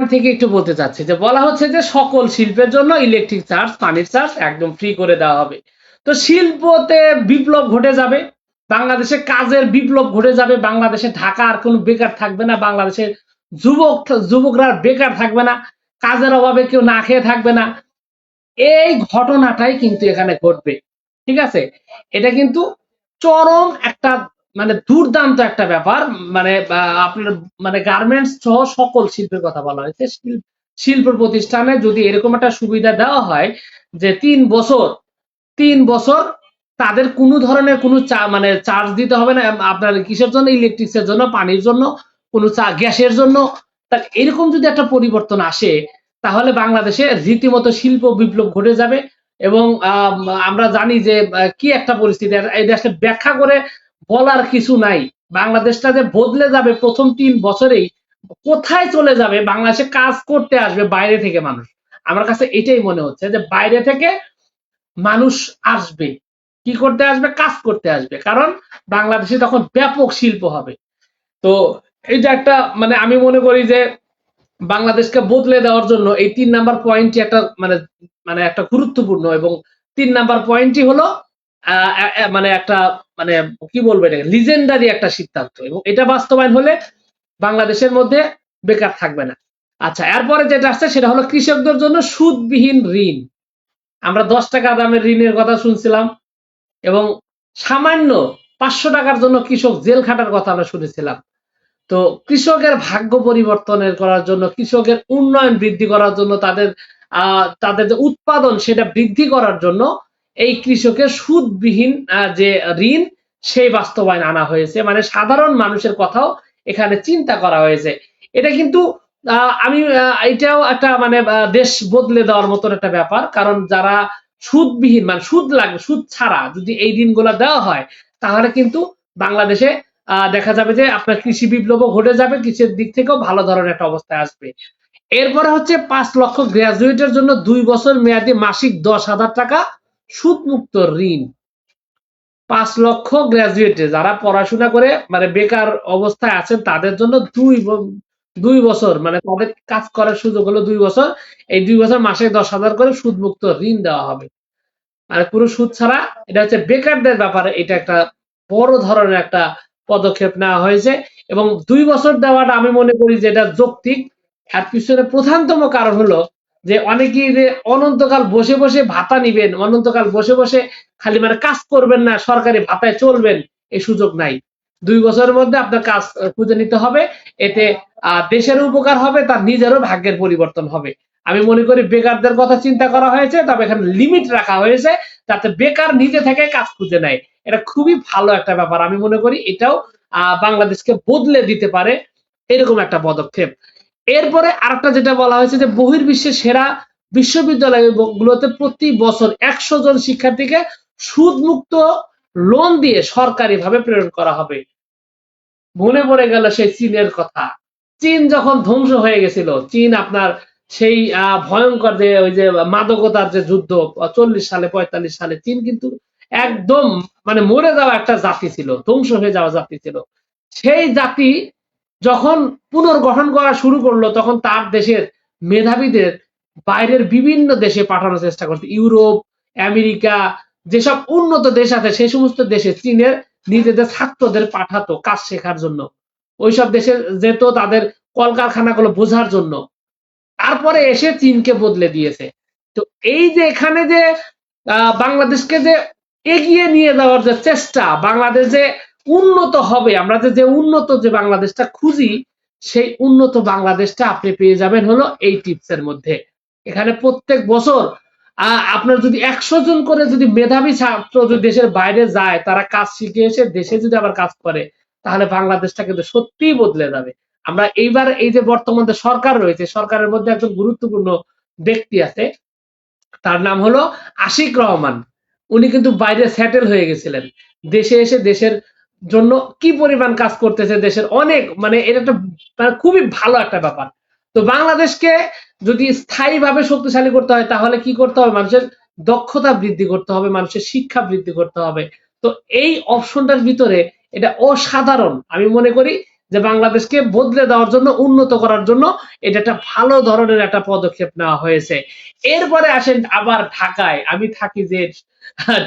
আগে থেকে একটু বলতে চাচ্ছি যে বলা হচ্ছে যে সকল শিল্পের জন্য ইলেকট্রিক চার্জ, পানির চার্জ একদম ফ্রি করে দেওয়া হবে। তো শিল্পতে বিপ্লব ঘটে যাবে, বাংলাদেশে কাজের বিপ্লব ঘটে যাবে, বাংলাদেশে ঢাকা আর কোনো বেকার থাকবে না, বাংলাদেশের যুবকরা বেকার থাকবে না, কাজের অভাবে কেউ না খেয়ে থাকবে না। এই ঘটনাটাই কিন্তু এখানে ঘটবে, ঠিক আছে? এটা কিন্তু চরম একটা মানে দুর্দান্ত একটা ব্যাপার। মানে আপনার মানে গার্মেন্টস সহ সকল শিল্পের কথা বলা হয়েছে। শিল্প প্রতিষ্ঠানে যদি এরকম একটা সুবিধা দেওয়া হয় যে 3 বছর তাদের কোনো ধরনের কোনো মানে চার্জ দিতে হবে না, আপনার কিসের জন্য, ইলেকট্রিক্সের জন্য, পানির জন্য, কোনো গ্যাসের জন্য। তা এরকম যদি একটা পরিবর্তন আসে তাহলে বাংলাদেশে রীতিমতো শিল্প বিপ্লব ঘটে যাবে। এবং আমরা জানি যে কি একটা পরিস্থিতি, এই দেশে ব্যাখ্যা করে বলার কিছু নাই। বাংলাদেশটা যে বদলে যাবে প্রথম 3 বছরেই, কোথায় চলে যাবে, বাংলাদেশে কাজ করতে আসবে বাইরে থেকে মানুষ। আমার কাছে এটাই মনে হচ্ছে যে বাইরে থেকে মানুষ আসবে, কি করতে আসবে, কাজ করতে আসবে, কারণ বাংলাদেশে তখন ব্যাপক শিল্প হবে। তো এটা একটা মানে আমি মনে করি যে বাংলাদেশকে বদলে দেওয়ার জন্য এই 3 নাম্বার পয়েন্টটি একটা মানে মানে একটা গুরুত্বপূর্ণ। এবং 3 নাম্বার পয়েন্টটি হলো মানে একটা মানে কি বলবো, এটা লিজেন্ডারি একটা সিদ্ধান্ত, এবং এটা বাস্তবায়ন হলে বাংলাদেশের মধ্যে বেকার থাকবে না। আচ্ছা, এরপরে যেটা আসছে সেটা হলো কৃষকদের জন্য সুদবিহীন ঋণ। আমরা 10 টাকা দামের ঋণের কথা শুনছিলাম, এবং সামান্য 500 টাকার জন্য কৃষক জেল খাটার কথা আমরা শুনেছিলাম। তো কৃষকের ভাগ্য পরিবর্তনের করার জন্য, কৃষকের উন্নয়ন বৃদ্ধি করার জন্য, তাদের যে উৎপাদন সেটা বৃদ্ধি করার জন্য এই কৃষকের সুদবিহীন যে ঋণ সেই বাস্তবায়ন আনা হয়েছে। মানে সাধারণ মানুষের কথাও এখানে চিন্তা করা হয়েছে। এটা কিন্তু আমি এটাও একটা মানে দেশ বদলে দেওয়ার মতন একটা ব্যাপার, কারণ যারা সুদবিহীন মানে সুদ লাগবে, সুদ ছাড়া যদি এই ঋণগুলো দেওয়া হয় তাহলে কিন্তু বাংলাদেশে দেখা যাবে যে আপনার কৃষি বিপ্লবও ঘটে যাবে, কৃষির দিক থেকেও ভালো ধরনের একটা অবস্থায় আসবে। এরপরে হচ্ছে 5 লক্ষ গ্রাজুয়েটের জন্য 2 বছর মেয়াদী মাসিক 10,000 টাকা সুদমুক্ত ঋণ। 5 লক্ষ গ্রাজুয়েটে যারা পড়াশোনা করে মানে বেকার অবস্থায় আছেন তাদের জন্য 2 বছর মানে তাদের কাজ করার সুযোগ হলো 2 বছর। এই 2 বছর মাসে 10,000 করে সুদমুক্ত ঋণ দেওয়া হবে, মানে পুরো সুদ ছাড়া। এটা হচ্ছে বেকারদের ব্যাপারে এটা একটা বড় ধরনের একটা পদক্ষেপ নেওয়া হয়েছে। এবং 2 বছর দেওয়াটা আমি মনে করি যে এটা যৌক্তিক। এর পিছনে প্রধানতম কারণ হলো যে অনেকেই যে অনন্তকাল বসে বসে ভাতা নিবেন, অনন্তকাল বসে বসে খালি মানে কাজ করবেন না, সরকারি ভাতায় চলবেন, এই সুযোগ নাই। 2 বছরের মধ্যে আপনার কাজ খুঁজে নিতে হবে। এতে দেশের উপকার হবে, তার নিজেরও ভাগ্যের পরিবর্তন হবে। আমি মনে করি বেকারদের কথা চিন্তা করা হয়েছে, তবে এখানে লিমিট রাখা হয়েছে যাতে বেকার নিজে থেকে কাজ খুঁজে নেয়। এটা খুবই ভালো একটা ব্যাপার। আমি মনে করি এটাও বাংলাদেশকে বদলে দিতে পারে এরকম একটা পদক্ষেপ। এরপরে আরেকটা যেটা বলা হয়েছে যে বহির্বিশ্বের সেরা বিশ্ববিদ্যালয়গুলোতে প্রতি বছর 100 জন শিক্ষার্থীকে সুদমুক্ত লোন দিয়ে সরকারিভাবে প্রেরণ করা হবে। মনে পড়ে গেল সেই চীনের কথা। চীন যখন ধ্বংস হয়ে গেছিল, চীন আপনার সেই ভয়ঙ্কর যে ওই যে মাদকতার যে যুদ্ধ 40 সালে 45 সালে, চীন কিন্তু একদম মানে মরে যাওয়া একটা জাতি ছিল, ধ্বংস হয়ে যাওয়া জাতি ছিল। সেই জাতি যখন পুনর্গঠন করা শুরু করলো তখন তার দেশের মেধাবীদের বাইরের বিভিন্ন দেশে পাঠানোর চেষ্টা করছে। ইউরোপ, আমেরিকা, যেসব উন্নত দেশ আছে সেই সমস্ত দেশে চীনের নিজেদের ছাত্রদের পাঠাতো কাজ শেখার জন্য, ওইসব দেশে যেত তাদের কলকারখানাগুলো বোঝার জন্য। তারপরে এসে চীনকে বদলে দিয়েছে। তো এই যে এখানে যে বাংলাদেশকে যে এগিয়ে নিয়ে যাওয়ার যে চেষ্টা, বাংলাদেশ যে উন্নত হবে, আমরা যে উন্নত যে বাংলাদেশটা খুঁজি সেই উন্নত বাংলাদেশটা আপনি পেয়ে যাবেন হলো এই টিপসের মধ্যে। এখানে প্রত্যেক বছর আপনার যদি 100 জন করে যদি মেধাবী ছাত্র যদি দেশের বাইরে যায়, তারা কাজ শিখে এসে দেশে যদি আবার কাজ করে, তাহলে বাংলাদেশটা কিন্তু সত্যিই বদলে যাবে। আমরা এইবার এই যে বর্তমানে সরকার রয়েছে, সরকারের মধ্যে একজন গুরুত্বপূর্ণ ব্যক্তি আছে, তার নাম হলো আশিক রহমান। উনি কিন্তু বাইরে সেটেল হয়ে গেছিলেন, দেশে এসে দেশের জন্য কি পরিমাণ কাজ করতেছে, দেশের অনেক মানে এটা একটা মানে খুবই ভালো একটা ব্যাপার। তো বাংলাদেশকে যদি স্থায়ীভাবে শক্তিশালী করতে হয় তাহলে কি করতে হবে, মানুষের দক্ষতা বৃদ্ধি করতে হবে, মানুষের শিক্ষা বৃদ্ধি করতে হবে। তো এই অপশনটার ভিতরে এটা অসাধারণ আমি মনে করি যে বাংলাদেশকে বদলে দেওয়ার জন্য, উন্নত করার জন্য এটা একটা ভালো ধরনের একটা পদক্ষেপ নেওয়া হয়েছে। এরপরে আসেন আবার ঢাকায়, আমি থাকি যে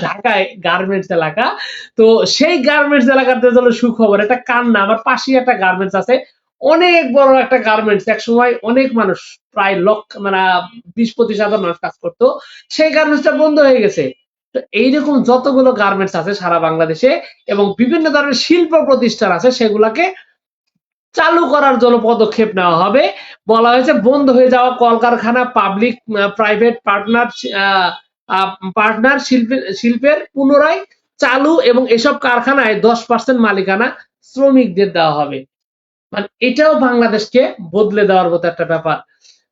ঢাকায় গার্মেন্টস এলাকা। তো সেই গার্মেন্টস এলাকাতে হলো সুখবর, একটা কান্না, আমার পাশেই একটা গার্মেন্টস আছে, অনেক বড় একটা গার্মেন্টস, এক সময় অনেক মানুষ, প্রায় লক্ষ মানে 20-25 হাজার মানুষ কাজ করতো, সেই গার্মেন্টসটা বন্ধ হয়ে গেছে। তো এইরকম যতগুলো গার্মেন্টস আছে সারা বাংলাদেশে এবং বিভিন্ন ধরনের শিল্প প্রতিষ্ঠান আছে, সেগুলাকে চালু করার জন্য পদক্ষেপ নেওয়া হবে। বলা হয়েছে বন্ধ হয়ে যাওয়া কলকারখানা, পাবলিক প্রাইভেট পার্টনার শিল্পের পুনরায় চালু এবং এসব কারখানায় 10% মালিকানা শ্রমিকদের দেওয়া হবে। মানে এটাও বাংলাদেশকে বদলে দেওয়ার মতো একটা ব্যাপার,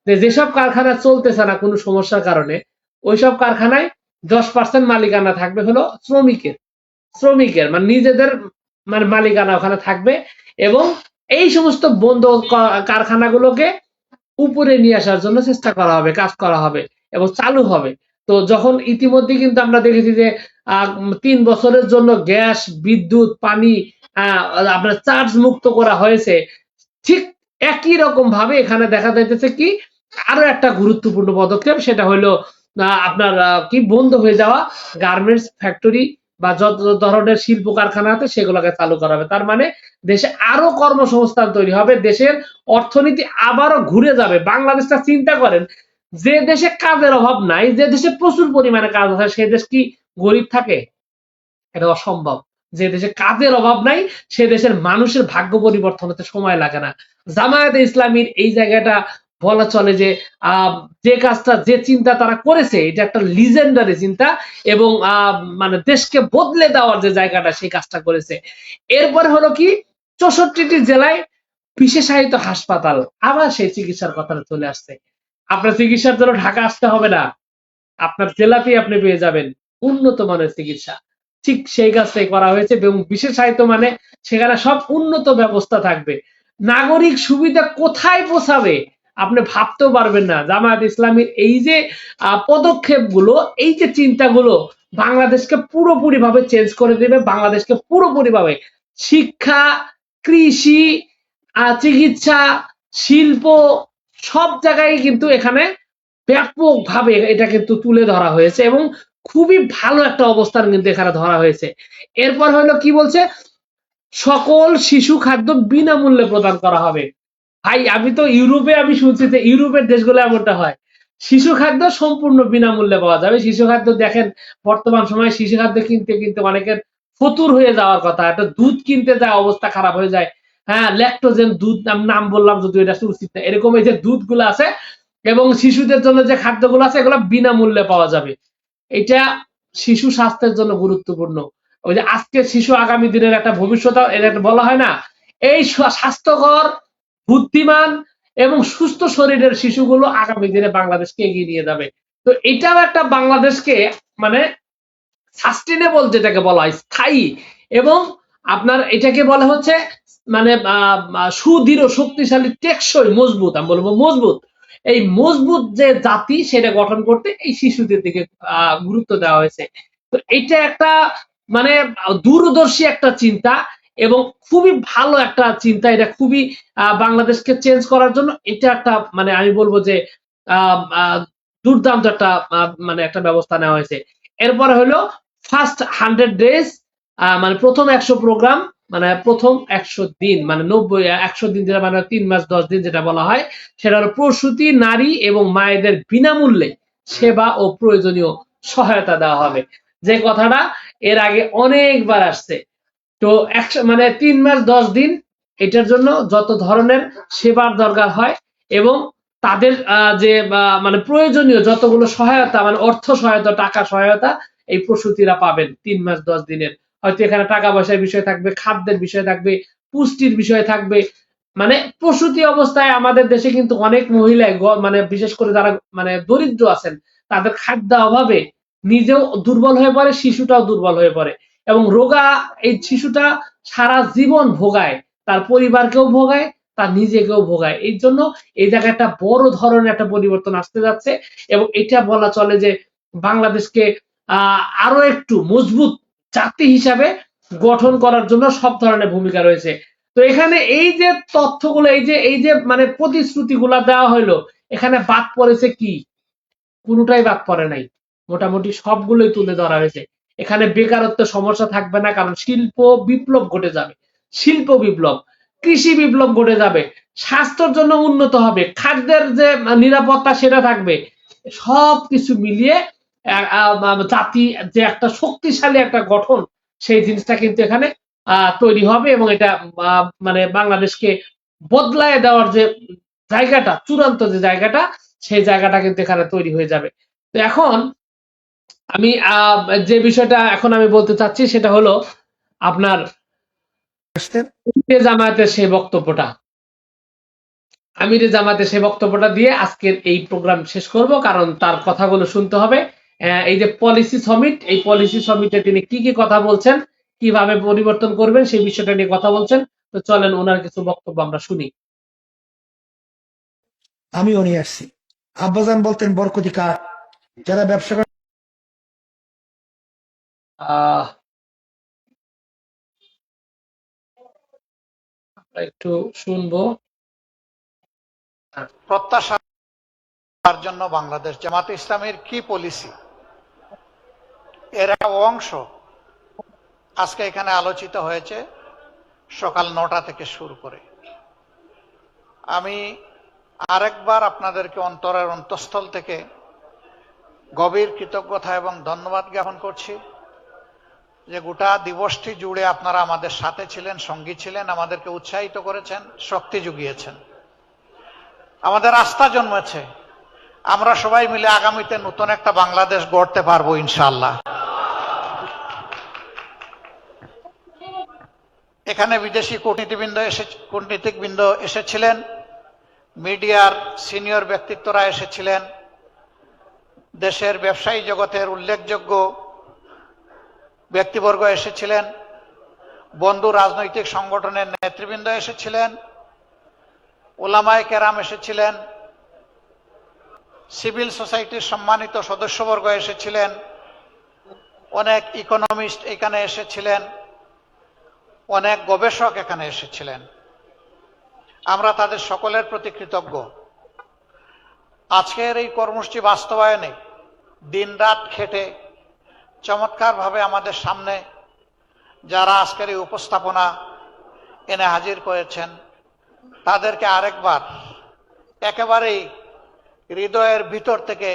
যে যেসব কারখানা চলতেছে না কোনো সমস্যার কারণে, ওইসব কারখানায় 10% মালিকানা থাকবে হলো শ্রমিকের মানে নিজেদের মানে মালিকানা ওখানে থাকবে। এবং এই সমস্ত বন্ধ কারখানাগুলোকে উপরে নিয়ে আসার জন্য চেষ্টা করা হবে, কাজ করা হবে এবং চালু হবে। তো যখন ইতিমধ্যে কিন্তু আমরা দেখেছি যে 3 বছরের জন্য গ্যাস, বিদ্যুৎ, পানি আপনার চার্জ মুক্ত করা হয়েছে, ঠিক একই রকম ভাবে এখানে দেখা যাইতেছে কি আরো একটা গুরুত্বপূর্ণ পদক্ষেপ, সেটা হলো আপনার কি বন্ধ হয়ে যাওয়া গার্মেন্টস ফ্যাক্টরি বা যত ধরনের শিল্প কারখানা আছে সেগুলোকে চালু করা হবে। তার মানে দেশে আরো কর্মসংস্থান তৈরি হবে, দেশের অর্থনীতি আবারও ঘুরে যাবে। বাংলাদেশটা চিন্তা করেন, যে দেশে কাজের অভাব নাই, যে দেশে প্রচুর পরিমাণে কাজ আছে, সে দেশ কি গরিব থাকে? এটা অসম্ভব। যে দেশে কাজের অভাব নাই, সে দেশের মানুষের ভাগ্য পরিবর্তন হতে সময় লাগে না। জামায়াতে ইসলামীর এই জায়গাটা বলা চলে যে যে কাজটা, যে চিন্তা তারা করেছে, এটা একটা লিজেন্ডারি চিন্তা এবং মানে দেশকে বদলে দেওয়ার যে জায়গাটা, সেই কাজটা করেছে। এরপরে হলো কি 64টি জেলায় বিশেষায়িত হাসপাতাল, আবার সেই চিকিৎসার কথাটা চলে আসছে। আপনার চিকিৎসার জন্য ঢাকা আসতে হবে না, আপনার জেলাতেই আপনি পেয়ে যাবেন উন্নত মানের চিকিৎসা। ঠিক সেই কাজটাই করা হয়েছে এবং বিশেষায়িত মানে সেখানে সব উন্নত ব্যবস্থা থাকবে। নাগরিক সুবিধা কোথায় পৌঁছাবে আপনি ভাবতেও পারবেন না। জামায়াত ইসলামীর এই যে পদক্ষেপগুলো, এই যে চিন্তাগুলো বাংলাদেশকে পুরোপুরি ভাবে চেঞ্জ করে দেবে। বাংলাদেশকে পুরোপুরি ভাবে শিক্ষা, কৃষি, চিকিৎসা, শিল্প, সব জায়গায় কিন্তু এখানে ব্যাপকভাবে এটা কিন্তু তুলে ধরা হয়েছে এবং খুবই ভালো একটা অবস্থান কিন্তু এখানে ধরা হয়েছে। এরপর হলো কি বলছে, সকল শিশু খাদ্য বিনামূল্যে প্রদান করা হবে। ভাই আমি তো ইউরোপে আমি শুনছি যে ইউরোপের দেশগুলো এমনটা হয়, শিশু খাদ্য সম্পূর্ণ বিনামূল্যে পাওয়া যাবে। শিশু খাদ্য দেখেন বর্তমান সময়ে শিশু খাদ্য কিনতে কিনতে অনেকের ফতুর হয়ে যাওয়ার কথা, একটা দুধ কিনতে যায় অবস্থা খারাপ হয়ে যায়। হ্যাঁ, ল্যাকটোজেন দুধ নাম বললাম যদি এটা উচিত না, এরকম এই যে দুধগুলো আছে এবং শিশুদের জন্য যে খাদ্যগুলো আছে এগুলো বিনামূল্যে পাওয়া যাবে। এটা শিশু স্বাস্থ্যের জন্য গুরুত্বপূর্ণ। ওই যে আজকের শিশু আগামী দিনের একটা ভবিষ্যৎ, এটা বলা হয় না, এই স্বাস্থ্যকর, বুদ্ধিমান এবং সুস্থ শরীরের শিশুগুলো আগামী দিনে বাংলাদেশকে এগিয়ে নিয়ে যাবে। তো এটাও একটা বাংলাদেশকে মানে সাস্টেনেবল যেটাকে বলা হয়, স্থায়ী এবং আপনার এটাকে বলা হচ্ছে মানে সুদৃঢ়, শক্তিশালী, টেকসই, মজবুত, আমি বলবো মজবুত। এই মজবুত যে জাতি সেটা গঠন করতে এই শিশুদের দিকে গুরুত্ব দেওয়া হয়েছে। তো এটা একটা মানে দূরদর্শী একটা চিন্তা এবং খুবই ভালো একটা চিন্তা। এটা খুবই বাংলাদেশকে চেঞ্জ করার জন্য এটা একটা মানে আমি বলবো যে দুর্দান্ত একটা মানে একটা ব্যবস্থা নেওয়া হয়েছে। এরপরে হলো ফার্স্ট 100 ডেজ, মানে প্রথম 100 প্রোগ্রাম, মানে প্রথম 100 দিন, মানে 100 দিন যেটা মানে 3 মাস 10 দিন যেটা বলা হয়, সেটা হলো প্রসূতি নারী এবং মায়েদের বিনামূল্যে সেবা ও প্রয়োজনীয় সহায়তা দেওয়া হবে। যে কথাটা এর আগে অনেকবার আসছে। তো মানে 3 মাস 10 দিন এটার জন্য যত ধরনের সেবার দরকার হয় এবং তাদের যে মানে প্রয়োজনীয় যতগুলো সহায়তা, মানে অর্থ সহায়তা, টাকা সহায়তা এই প্রসূতিরা পাবেন 3 মাস 10 দিনের। হয়তো এখানে টাকা পয়সার বিষয় থাকবে, খাদ্যের বিষয় থাকবে, পুষ্টির বিষয় থাকবে। মানে প্রসূতি অবস্থায় আমাদের দেশে কিন্তু অনেক মহিলা মানে বিশেষ করে যারা মানে দরিদ্র আছেন, তাদের খাদ্য অভাবে নিজেও দুর্বল হয়ে পড়ে, শিশুটাও দুর্বল হয়ে পড়ে এবং রোগা এই শিশুটা সারা জীবন ভোগায়, তার পরিবারকেও ভোগায়, তার নিজেকেও ভোগায়। এই জন্য এই জায়গায় একটা বড় ধরনের একটা পরিবর্তন আসতে যাচ্ছে এবং এটা বলা চলে যে বাংলাদেশকে আরো একটু মজবুত জাতি হিসাবে গঠন করার জন্য সব ধরনের ভূমিকা রয়েছে। তো এখানে এই যে তথ্যগুলো, এই যে মানে প্রতিশ্রুতিগুলা দেওয়া হইলো, এখানে বাদ পড়েছে কি? কোনোটাই বাদ পড়ে নাই। মোটামুটি সবগুলোই তুলে ধরা হয়েছে। এখানে বেকারত্ব সমস্যা থাকবে না, কারণ শিল্প বিপ্লব ঘটে যাবে। শিল্প বিপ্লব, কৃষি বিপ্লব ঘটে যাবে, স্বাস্থ্যের জন্য উন্নত হবে, খাদ্যের যে নিরাপত্তা সেটা থাকবে। সবকিছু মিলিয়ে জাতি যে একটা শক্তিশালী একটা গঠন, সেই জিনিসটা কিন্তু এখানে তৈরি হবে, এবং এটা মানে বাংলাদেশকে বদলায় দেওয়ার যে জায়গাটা, চূড়ান্ত যে জায়গাটা, সেই জায়গাটা কিন্তু এখানে তৈরি হয়ে যাবে। তো এখন আমি যে বিষয়টা এখন আমি বলতে চাচ্ছি সেটা হলো আপনার জামায়াতের সেই বক্তব্যটা। আমিরে জামাতে সেই বক্তব্যটা দিয়ে আজকের এই প্রোগ্রাম শেষ করব, কারণ তার কথাগুলো শুনতে হবে। এই যে পলিসি সমিট, এই পলিসি সমিটে তিনি কি কি কথা বলছেন, কিভাবে পরিবর্তন করবেন, সেই বিষয়টা নিয়ে কথা বলছেন। তো চলেন ওনার কিছু বক্তব্য আমরা শুনি। আমিও নিয়ে আসছি। আব্বাজান বলতেন বরকতি কার, যারা ব্যবসা করে একটু শুনবো। প্রত্যাশার জন্য বাংলাদেশ জামাত ইসলামের কি পলিসি, এর একটা অংশ আজকে এখানে আলোচিত হয়েছে সকাল 9টা থেকে শুরু করে। আমি আরেকবার আপনাদেরকে অন্তরের অন্তঃস্থল থেকে গভীর কৃতজ্ঞতা এবং ধন্যবাদ জ্ঞাপন করছি যে গোটা দিবসটি জুড়ে আপনারা আমাদের সাথে ছিলেন, সঙ্গী ছিলেন, আমাদেরকে উৎসাহিত করেছেন, শক্তি জুগিয়েছেন, আমাদের আস্থা জন্মেছে। আমরা সবাই মিলে আগামীতে নতুন একটা বাংলাদেশ গড়তে পারবো ইনশাআল্লাহ। এখানে বিদেশি কূটনীতিকবৃন্দ এসেছিলেন, মিডিয়ার সিনিয়র ব্যক্তিত্বরা এসেছিলেন, দেশের ব্যবসায়ী জগতের উল্লেখযোগ্য ব্যক্তিবর্গ এসেছিলেন, বন্ধু রাজনৈতিক সংগঠনের নেতৃবৃন্দ এসেছিলেন, ওলামায়ে কেরাম এসেছিলেন, সিভিল সোসাইটির সম্মানিত সদস্যবর্গ এসেছিলেন, অনেক ইকোনমিস্ট এখানে এসেছিলেন, অনেক গবেষক এখানে এসেছিলেন। আমরা তাদের সকলের প্রতি কৃতজ্ঞ। আজকের এই কর্মসূচি বাস্তবায়নে দিনরাত খেটে চমৎকারভাবে আমাদের সামনে যারা আজকের এই উপস্থাপনা এনে হাজির করেছেন, তাদেরকে আরেকবার একেবারেই হৃদয়ের ভিতর থেকে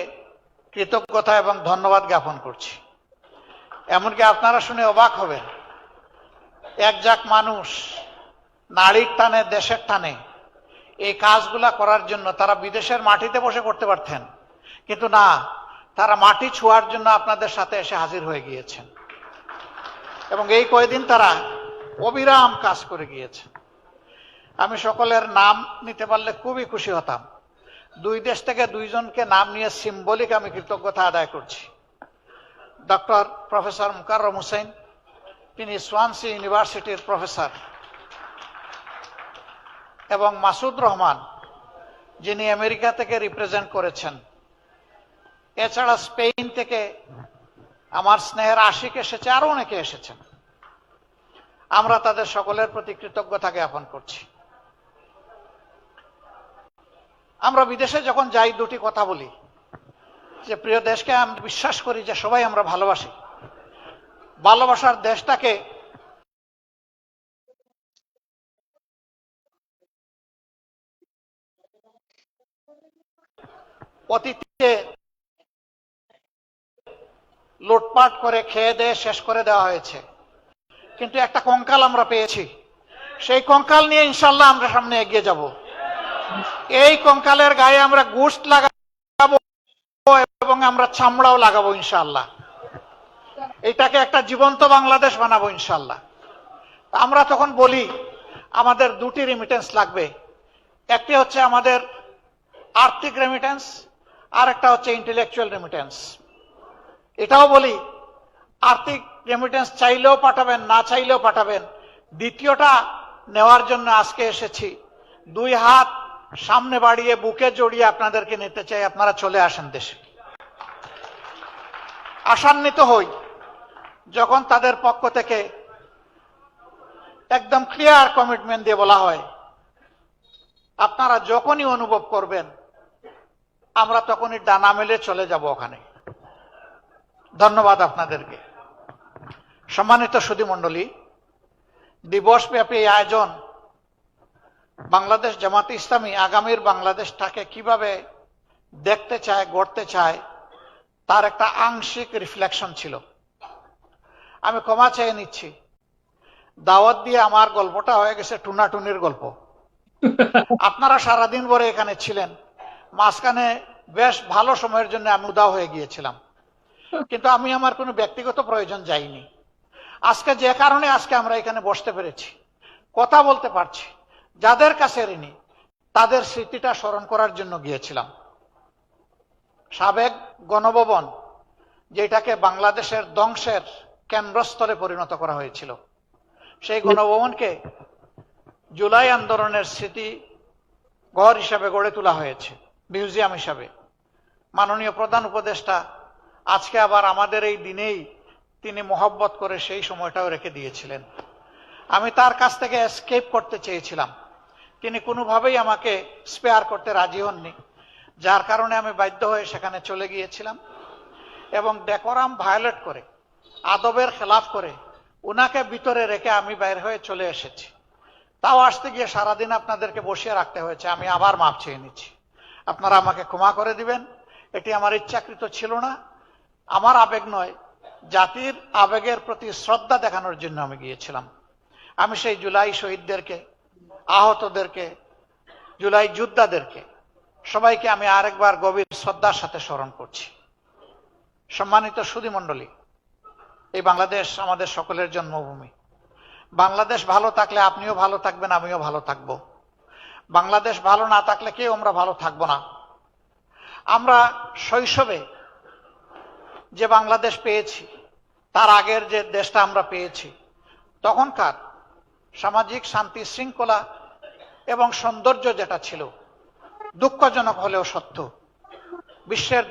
কৃতজ্ঞতা এবং ধন্যবাদ জ্ঞাপন করছি। এমনকি আপনারা শুনে অবাক হবেন, একজাক মানুষ নারীর টানে, দেশের টানে এই কাজগুলা করার জন্য তারা বিদেশের মাটিতে বসে করতে পারতেন, কিন্তু না, তারা মাটি ছোঁয়ার জন্য আপনাদের সাথে এসে হাজির হয়ে গিয়েছেন, এবং এই কয়েকদিন তারা অবিরাম কাজ করে গিয়েছেন। আমি সকলের নাম নিতে পারলে খুবই খুশি হতাম। দুই দেশ থেকে দুইজনকে নাম নিয়ে সিম্বলিক আমি কৃতজ্ঞতা আদায় করছি। ডক্টর প্রফেসর মুকাররম হোসেন, তিনি সোয়ানসি ইউনিভার্সিটির প্রফেসর, এবং মাসুদ রহমান, যিনি আমেরিকা থেকে রিপ্রেজেন্ট করেছেন। এছাড়া স্পেন থেকে আমার স্নেহের আশিক এসেছে, আরো অনেকে এসেছেন। আমরা তাদের সকলের প্রতি কৃতজ্ঞতা জ্ঞাপন করছি। আমরা বিদেশে যখন যাই দুটি কথা বলি, যে প্রিয় দেশকে আমি বিশ্বাস করি যে সবাই আমরা ভালোবাসি, ভালোবাসার দেশটাকে অতীতে লুটপাট করে খেয়ে দিয়ে শেষ করে দেওয়া হয়েছে, কিন্তু একটা কঙ্কাল আমরা পেয়েছি। সেই কঙ্কাল নিয়ে ইনশাল্লাহ আমরা সামনে এগিয়ে যাব। এই কঙ্কালের গায়ে আমরা গোশত লাগাবো এবং আমরা চামড়াও লাগাবো ইনশাল্লাহ। এটাকে একটা জীবন্ত বাংলাদেশ বানাবো ইনশাল্লাহ। আমরা তখন বলি আমাদের দুটি রেমিটেন্স লাগবে, একটি হচ্ছে আমাদের আর্থিক রেমিটেন্স, আর একটা হচ্ছে ইন্টেলেকচুয়াল রেমিটেন্স। এটাও বলি আর্থিক রেমিটেন্স চাইলেও পাঠাবেন, না চাইলেও পাঠাবেন। দ্বিতীয়টা নেওয়ার জন্য আজকে এসেছি, দুই হাত সামনে বাড়িয়ে বুকে জড়িয়ে আপনাদেরকে নিতে চাই, আপনারা চলে আসেন দেশে। আশান্বিত হই যখন তাদের পক্ষ থেকে একদম ক্লিয়ার কমিটমেন্ট দিয়ে বলা হয়, আপনারা যখনই অনুভব করবেন আমরা তখনই ডানা মেলে চলে যাব ওখানে। ধন্যবাদ আপনাদেরকে। সম্মানিত সুধী মণ্ডলী, দিবসব্যাপী এই আয়োজন বাংলাদেশ জামাতে ইসলামী আগামীর বাংলাদেশটাকে কিভাবে দেখতে চায়, গড়তে চায়, তার একটা আংশিক রিফ্লেকশন ছিল। আমি ক্ষমা চেয়ে নিচ্ছি, দাওয়াত দিয়ে আমার গল্পটা হয়ে গেছে টুনাটুনির গল্প। আপনারা সারাদিন ভরে এখানে ছিলেন, মাঝখানে বেশ ভালো সময়ের জন্য আমি উদাও হয়ে গিয়েছিলাম, কিন্তু আমি আমার কোনো ব্যক্তিগত প্রয়োজন যাইনি। আজকে যে কারণে আজকে আমরা এখানে বসতে পেরেছি, কথা বলতে পারছি, যাদের কাছে ঋণী তাদের স্মৃতিটা স্মরণ করার জন্য গিয়েছিলাম। সাবেক গণভবন, যেটাকে বাংলাদেশের ধ্বংসের কেন্দ্রস্থলে পরিণত করা হয়েছিল, সেই গণভবনকে জুলাই আন্দোলনের স্মৃতি ঘর হিসাবে গড়ে তোলা হয়েছে, মিউজিয়াম হিসাবে। মাননীয় প্রধান উপদেষ্টা আজকে আবার আমাদের এই দিনেই তিনি মহব্বত করে সেই সময়টাও রেখে দিয়েছিলেন। আমি তার কাছ থেকে এসকেপ করতে চেয়েছিলাম, তিনি কোনোভাবেই আমাকে স্পেয়ার করতে রাজি হননি, যার কারণে আমি বাধ্য হয়ে সেখানে চলে গিয়েছিলাম এবং ডেকোরাম ভায়োলেট করে, আদবের খেলাফ করে উনাকে ভিতরে রেখে আমি বাইরে হয়ে চলে এসেছি। তাও আসতে গিয়ে সারাদিন আপনাদেরকে বসিয়ে রাখতে হয়েছে। আমি আবার মাপ চেয়ে নিচ্ছি, আপনারা আমাকে ক্ষমা করে দিবেন। এটি আমার ইচ্ছাকৃত ছিল না, আমার আবেগ নয়, জাতির আবেগের প্রতি শ্রদ্ধা দেখানোর জন্য আমি গিয়েছিলাম। আমি সেই জুলাই শহীদদেরকে, আহতদেরকে, জুলাই যোদ্ধাদেরকে সবাইকে আমি আরেকবার গভীর শ্রদ্ধার সাথে স্মরণ করছি। সম্মানিত সুধী মণ্ডলী, এই বাংলাদেশ আমাদের সকলের জন্মভূমি। বাংলাদেশ ভালো থাকলে আপনিও ভালো থাকবেন, আমিও ভালো থাকব। বাংলাদেশ ভালো না থাকলে কেউ আমরা ভালো থাকবো না। আমরা শৈশবে যে বাংলাদেশ পেয়েছি, তার আগের যে দেশটা আমরা পেয়েছি, তখনকার সামাজিক শান্তি শৃঙ্খলা এবং সৌন্দর্য যেটা ছিল, দুঃখজনক হলেও সত্য, বিশ্বের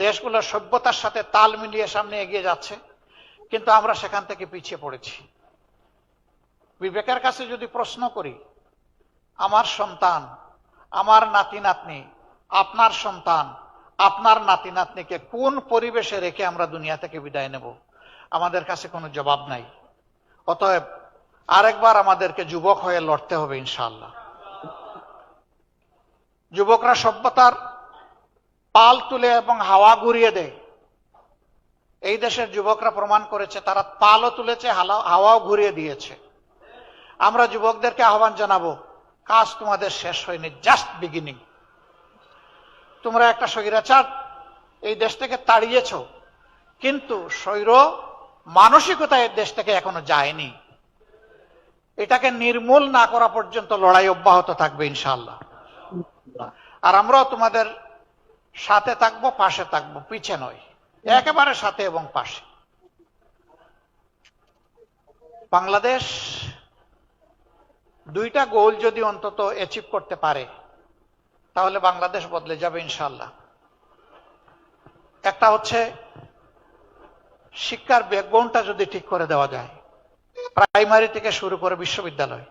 দেশগুলোর সভ্যতার সাথে তাল মিলিয়ে সামনে এগিয়ে যাচ্ছে, কিন্তু আমরা সেখান থেকে পিছিয়ে পড়েছি। বিবেকের কাছে যদি প্রশ্ন করি, আমার সন্তান, আমার নাতি নাতনি, আপনার সন্তান, আপনার নাতি নাতনিকে কোন পরিবেশে রেখে আমরা দুনিয়া থেকে বিদায় নেব, আমাদের কাছে কোনো জবাব নাই। অতএব আরেকবার আমাদেরকে যুবক হয়ে লড়তে হবে ইনশাআল্লাহ। যুবকরা সভ্যতার পাল তুলে এবং হাওয়া ঘুরিয়ে দেয়। এই দেশের যুবকরা প্রমাণ করেছে, তারা পালও তুলেছে, হাওয়াও ঘুরিয়ে দিয়েছে। আমরা যুবকদেরকে আহ্বান জানাবো, কাজ তোমাদের শেষ হয়নি, জাস্ট বিগিনিং। তোমরা একটা স্বৈরাচার এই দেশ থেকে তাড়িয়েছ, কিন্তু স্বৈর মানসিকতা এই দেশ থেকে এখনো যায়নি। এটাকে নির্মূল না করা পর্যন্ত লড়াই অব্যাহত থাকবে ইনশাআল্লাহ। আর আমরাও তোমাদের সাথে থাকবো, পাশে থাকবো, পিছে নয়, একেবারে সাথে এবং পাশে। বাংলাদেশ দুইটা গোল যদি অন্তত অ্যাচিভ করতে পারে, তাহলে বাংলাদেশ বদলে যাবে ইনশাআল্লাহ। একটা হচ্ছে শিক্ষার ব্যাকবোনটা যদি ঠিক করে দেওয়া যায়, প্রাইমারি থেকে শুরু করে বিশ্ববিদ্যালয়,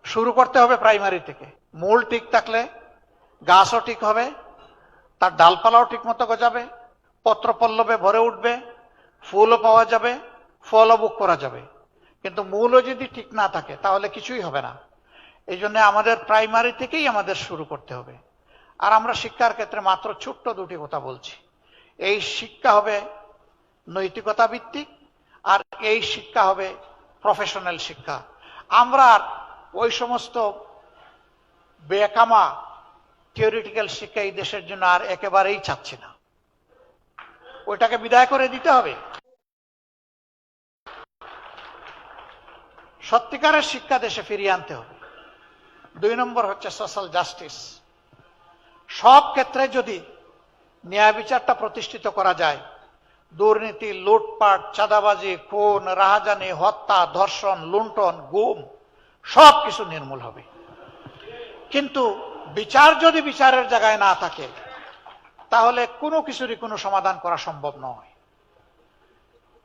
শুরু করতে হবে প্রাইমারি থেকে। মূল ঠিক থাকলে গাছও ঠিক হবে, তার ডালপালাও ঠিক মতো গজাবে, পত্র পল্লবে ভরে উঠবে, ফুলও পাওয়া যাবে, ফলও ভোগ করা যাবে। কিন্তু মূলও যদি ঠিক না থাকে তাহলে কিছুই হবে না। এই জন্য আমাদের প্রাইমারি থেকেই আমাদের শুরু করতে হবে। আর আমরা শিক্ষার ক্ষেত্রে মাত্র ছোট্ট দুটি কথা বলছি। এই শিক্ষা হবে নৈতিকতা ভিত্তিক, আর এই শিক্ষা হবে প্রফেশনাল শিক্ষা। আমরা ওই সমস্ত বেকামা থিওরিটিক্যাল শিক্ষা এই দেশের জন্য আর একেবারেই চাচ্ছি না, ওইটাকে বিদায় করে দিতে হবে। সত্যিকারের শিক্ষা দেশে ফিরিয়ে আনতে হবে। 2 নম্বর হচ্ছে সোশ্যাল জাস্টিস। সব ক্ষেত্রে যদি ন্যায় বিচারটা প্রতিষ্ঠিত করা যায়, দুর্নীতি, লুটপাট, চাঁদাবাজি, খুন, রাহাজানি, হত্যা, ধর্ষণ, লুণ্ঠন, গুম সবকিছু নির্মূল হবে। কিন্তু বিচার যদি বিচারের জায়গায় না থাকে, তাহলে কোনো কিছুরই কোনো সমাধান করা সম্ভব নয়।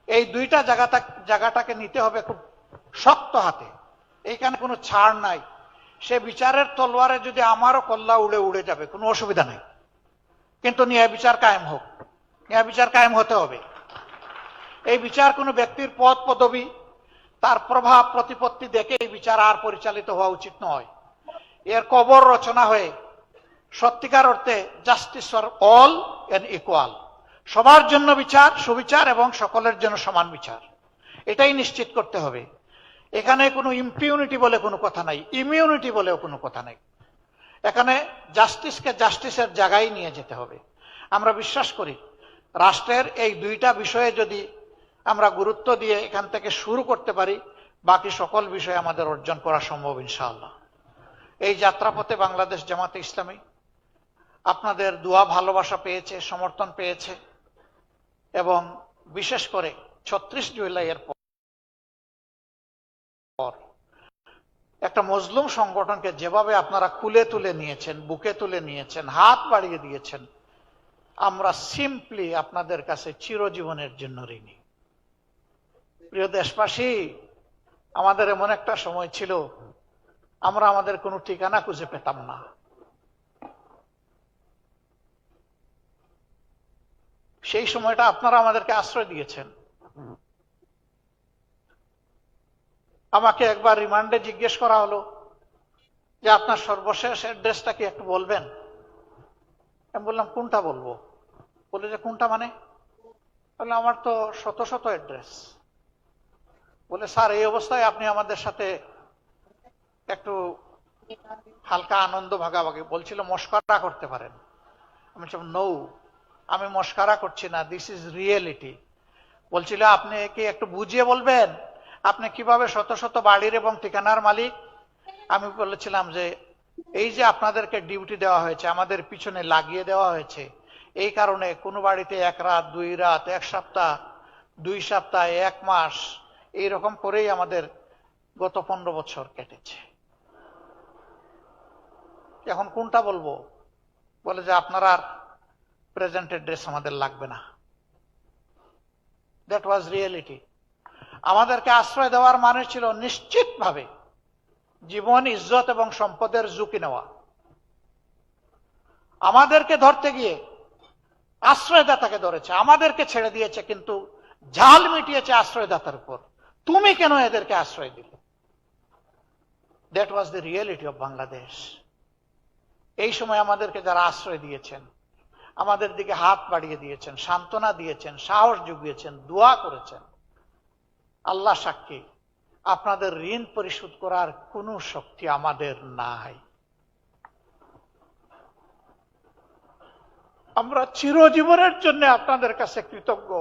এই দুইটা জায়গাটাকে নিতে হবে খুব শক্ত হাতে, এইখানে কোনো ছাড় নাই। সে বিচারের তলোয়ারে যদি আমারও কল্লা উড়ে উড়ে যাবে, কোনো অসুবিধা নেই, কিন্তু ন্যায় বিচার কায়েম হোক, ন্যায় বিচার কায়েম হতে হবে। এই বিচার কোনো ব্যক্তির পদ পদবি, তার প্রভাব প্রতিপত্তি দেখে এই বিচার আর পরিচালিত হওয়া উচিত নয়। এর কবর রচনা হয়ে সত্যিকার অর্থে justice for all and equal, সবার জন্য বিচার, সুবিচার এবং সকলের জন্য সমান বিচার, এটাই নিশ্চিত করতে হবে। এখানে কোনো ইম্পিউনিটি বলে কোনো কথা নাই, ইমিউনিটি বলেও কোনো কথা নাই। এখানে জাস্টিসকে জাস্টিসের জায়গায় নিয়ে যেতে হবে। আমরা বিশ্বাস করি রাষ্ট্রের এই দুইটা বিষয়ে যদি আমরা গুরুত্ব দিয়ে এখান থেকে শুরু করতে পারি, বাকি সকল বিষয়ে আমাদের অর্জন করা সম্ভব ইনশাআল্লাহ। এই যাত্রাপথে বাংলাদেশ জামাতে ইসলামী আপনাদের দোয়া ভালোবাসা পেয়েছে, সমর্থন পেয়েছে, এবং বিশেষ করে 36 জুলাইয়ের পর একটা মজলুম সংগঠনকে যেভাবে আপনারা কুলে তুলে নিয়েছেন, বুকে তুলে নিয়েছেন, হাত বাড়িয়ে দিয়েছেন, আমরা সিম্পলি আপনাদের কাছে চিরজীবনের জন্য ঋণী। প্রিয় দেশবাসী, আমাদের এমন একটা সময় ছিল আমরা আমাদের কোনো ঠিকানা খুঁজে পেতাম না। সেই সময়টা আপনারা আমাদেরকে আশ্রয় দিয়েছেন। আমাকে একবার রিমান্ডে জিজ্ঞেস করা হলো যে আপনার সর্বশেষ অ্যাড্রেসটা কি একটু বলবেন। আমি বললাম কোনটা বলবো? বলে যে কোনটা মানে? বললাম আমার তো শত শত অ্যাড্রেস। বলে স্যার, এই অবস্থায় আপনি আমাদের সাথে একটু হালকা আনন্দ ভাগাভাগি, বলছিল মস্করা করতে পারেন। আমি বলছিলাম নো, আমি মস্করা করছি না, দিস ইজ রিয়েলিটি। বলছিল আপনি কি একটু বুঝিয়ে বলবেন আপনি কিভাবে শত শত বাড়ির এবং ঠিকানার মালিক? আমি বলেছিলাম যে এই যে আপনাদেরকে ডিউটি দেওয়া হয়েছে, আমাদের পিছনে লাগিয়ে দেওয়া হয়েছে, এই কারণে কোনো বাড়িতে 1 রাত 2 রাত, 1 সপ্তাহ, 2 সপ্তাহ, 1 মাস, এইরকম করেই আমাদের গত 15 বছর কেটেছে। এখন কোনটা বলবো? বলে যে আপনার আর প্রেজেন্ট অ্যাড্রেস আমাদের লাগবে না। That was reality. আমাদেরকে আশ্রয় দেওয়ার মানে ছিল নিশ্চিতভাবে জীবন, ইজ্জত এবং সম্পদের ঝুঁকি নেওয়া। আমাদেরকে ধরতে গিয়ে আশ্রয়দাতাকে ধরেছে, আমাদেরকে ছেড়ে দিয়েছে, কিন্তু ঝাল মিটিয়েছে আশ্রয়দাতার উপর। তুমি কেন এদেরকে আশ্রয় দিলে? That was the reality of Bangladesh. এই সময় আমাদেরকে যারা আশ্রয় দিয়েছেন, আমাদের দিকে হাত বাড়িয়ে দিয়েছেন, সান্ত্বনা দিয়েছেন, সাহস জুগিয়েছেন, দোয়া করেছেন, আল্লাহ সাক্ষী, আপনাদের ঋণ পরিশোধ করার কোনো শক্তি আমাদের নাই। আমরা চিরজীবনের জন্য আপনাদের কাছে কৃতজ্ঞ।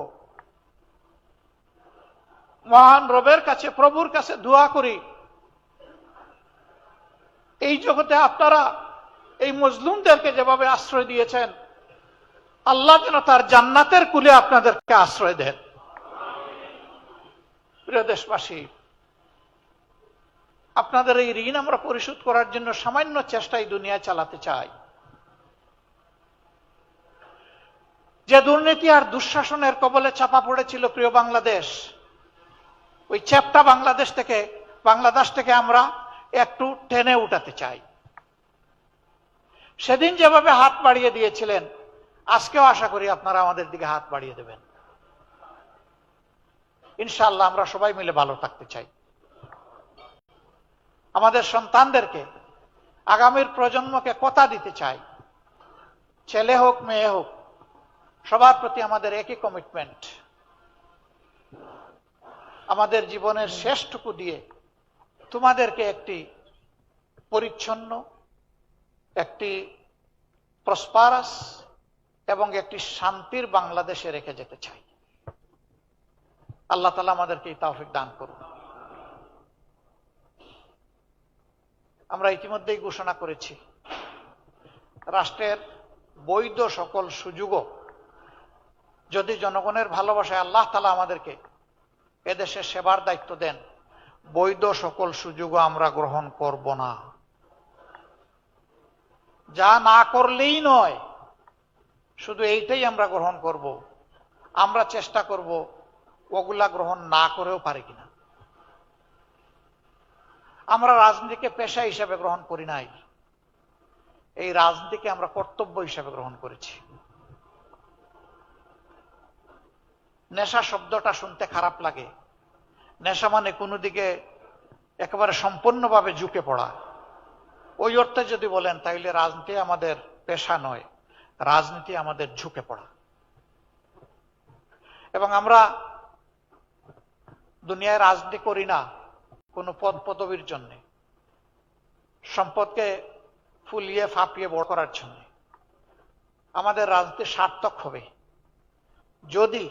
মহান রবের কাছে, প্রভুর কাছে দোয়া করি এই জগতে আপনারা এই মজলুমদেরকে যেভাবে আশ্রয় দিয়েছেন, আল্লাহ যেন তার জান্নাতের কুলে আপনাদেরকে আশ্রয় দেন। প্রিয় দেশবাসী, আপনাদের এই ঋণ আমরা পরিশোধ করার জন্য সামান্য চেষ্টাই দুনিয়ায় চালাতে চাই। যে দুর্নীতি আর দুঃশাসনের কবলে চাপা পড়েছিল প্রিয় বাংলাদেশ, ওই চ্যাপ্টা বাংলাদেশ থেকে আমরা একটু টেনে উঠাতে চাই। সেদিন যেভাবে হাত বাড়িয়ে দিয়েছিলেন, আজকেও আশা করি আপনারা আমাদের দিকে হাত বাড়িয়ে দেবেন। ইনশাআল্লাহ আমরা সবাই মিলে ভালো থাকতে চাই। আমাদের সন্তানদেরকে, আগামীর প্রজন্মকে কথা দিতে চাই, ছেলে হোক মেয়ে হোক, সবার প্রতি আমাদের একই কমিটমেন্ট। আমাদের জীবনের শেষটুকু দিয়ে তোমাদেরকে একটি পরিচ্ছন্ন, একটি প্রসপারাস এবং একটি শান্তির বাংলাদেশে রেখে যেতে চাই। আল্লাহ তাআলা আমাদেরকে এই তৌফিক দান করুন। আমরা ইতিমধ্যেই ঘোষণা করেছি, রাষ্ট্রের বৈধ সকল সুযোগও যদি জনগণের ভালোবাসায় আল্লাহ তাআলা আমাদেরকে এদেশের সেবার দায়িত্ব দেন, বৈধ সকল সুযোগও আমরা গ্রহণ করব না। যা না করলেই নয়, শুধু এইটাই আমরা গ্রহণ করব। আমরা চেষ্টা করব ওগুলা গ্রহণ না করেও পারি কিনা। আমরা রাজনীতিকে পেশা হিসেবে গ্রহণ করি নাই, এই রাজনীতিকে আমরা কর্তব্য হিসেবে গ্রহণ করেছি। নেশা শব্দটা শুনতে খারাপ লাগে। নেশা মানে কোনো দিকে একেবারে সম্পূর্ণভাবে ঝুঁকে পড়া। ওই অর্থে যদি বলেন তাহলে রাজনীতি আমাদের পেশা নয়, রাজনীতি আমাদের ঝুঁকে পড়া। এবং আমরা দুনিয়ায় রাজনীতি করি না কোনো পদ পদবীর জন্য, সম্পদকে ফুলিয়ে ফাঁপিয়ে বড় করার জন্য। আমাদের রাজনীতি সার্থক হবে যদি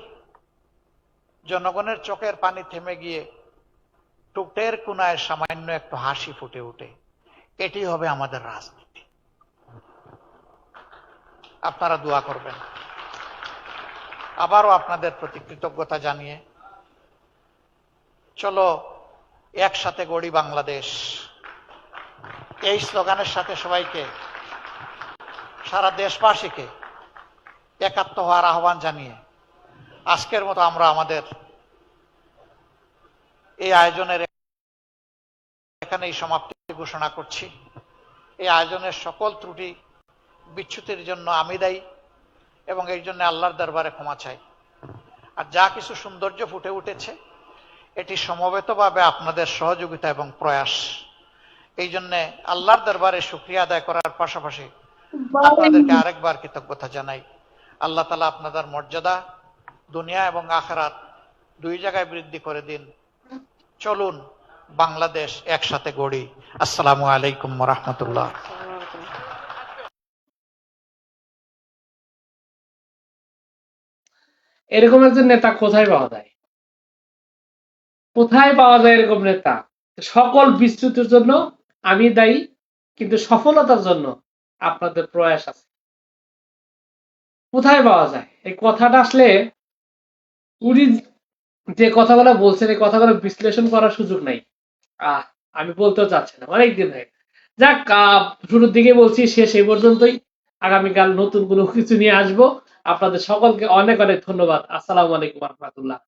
জনগণের চোখের পানি থেমে গিয়ে টুকটের কোনায় সামান্য একটু হাসি ফুটে ওঠে। এটি হবে আমাদের রাজনীতি। আপনারা দোয়া করবেন। আবারও আপনাদের প্রতি কৃতজ্ঞতা জানিয়ে চলো একসাথে গড়ি বাংলাদেশ, এই স্লোগানের সাথে সবাইকে, সারা দেশবাসীকে একাত্ম হওয়ার আহ্বান জানিয়ে আজকের মতো আমরা আমাদের এই আয়োজনের এখানেই সমাপ্তি ঘোষণা করছি। এই আয়োজনের সকল ত্রুটি বিচ্যুতির জন্য আমি দায়ী এবং এই জন্য আল্লাহর দরবারে ক্ষমা চাই। আর যা কিছু সৌন্দর্য ফুটে উঠেছে এটি সমবেতভাবে আপনাদের সহযোগিতা এবং প্রয়াস। এই জন্য আল্লাহর দরবারে শুকরিয়া আদায় করার পাশাপাশি আপনাদেরকে আরেকবার কৃতজ্ঞতা জানাই। আল্লাহ তাআলা আপনাদের মর্যাদা দুনিয়া এবং আখিরাত দুই জায়গায় বৃদ্ধি করে দিন। চলুন বাংলাদেশ একসাথে গড়ি। আসসালামু আলাইকুম ওয়া রাহমাতুল্লাহ। এরকম একজন নেতা কোথায় পাওয়া যায়? কোথায় পাওয়া যায় এরকম নেতা? সকল বিস্তৃতির জন্য আমি দায়ী, কিন্তু সফলতার জন্য আপনাদের প্রয়াস আছে। কোথায় পাওয়া যায় এই কথাটা? আসলে উনি যে কথাগুলো বলছেন এই কথাগুলো বিশ্লেষণ করার সুযোগ নাই। আমি বলতেও চাচ্ছি না, অনেকদিন হয়ে যাক। শুরুর দিকে বলছি, শেষ এই পর্যন্তই। আগামীকাল নতুন কোনো কিছু নিয়ে আসবো। আপনাদের সকলকে অনেক অনেক ধন্যবাদ। আসসালামু আলাইকুম ওয়া রাহমাতুল্লাহ।